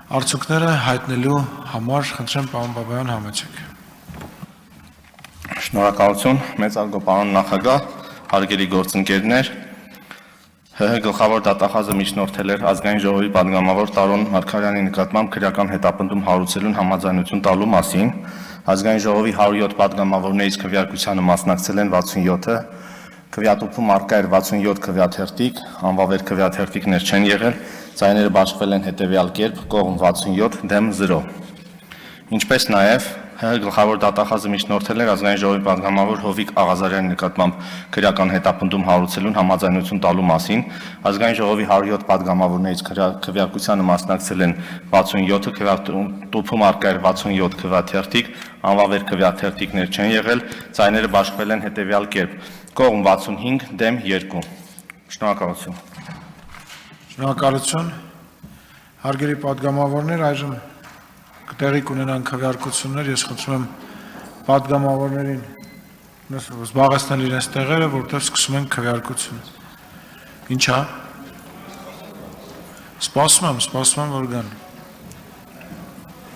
Արդյունքները հայտնելու համար խնդրեմ պարոն Բաբայան համեցեք։ Շնորհակալություն, մեծարգո պարոն նախագահ, հարգելի գործընկերներ, ՀՀ գլխավոր դատախազը միջնորդել էր ազգային ժողովի պատգամավոր Տարոն Մարգարյանի նկատմամբ քրեական հետապնդում հարուցելուն համաձայնություն տալու մասին։ Ազգային ժողովի 107 պատգամավորներից քվեարկությանը մասնակցել են 67-ը, քվեատուփում առկա էր 67 քվեաթերթիկ, անվավեր քվեաթերթիկներ չեն եղել, ձայները բաշխվել են հետևյալ կերպ՝ կողմ 67 դեմ 0։ Ինչպես նաև ՀՀ գլխավոր դատախազը միջնորդել էր ազգային ժողովի պատգամավոր Հովիկ Աղազարյանի նկատմամբ քրեական հետապնդում հարուցելուն համաձայնություն տալու մասին։ Ազգային ժողովի 107 պատգամավորներից քվեարկությանը մասնակցել են 67-ը, քվեատուփում առկա էր 67 քվեաթերթիկ, անվավեր քվեաթերթիկներ չեն եղել, ձայները բաշխվել են հետևյալ կերպ՝ կողմ 65 դեմ 2։ Շնորհակալություն։ Շնորհակալություն։ Հարգելի պատգամավորներ, այժմ տեղի կունենան քվեարկություններ, ես խնդրում եմ պատգամավորներին զբաղեցնել իրենց տեղերը, որտեղ սկսում ենք քվեարկությունը։ Ինչ է։ Սպասում եմ, որ գան։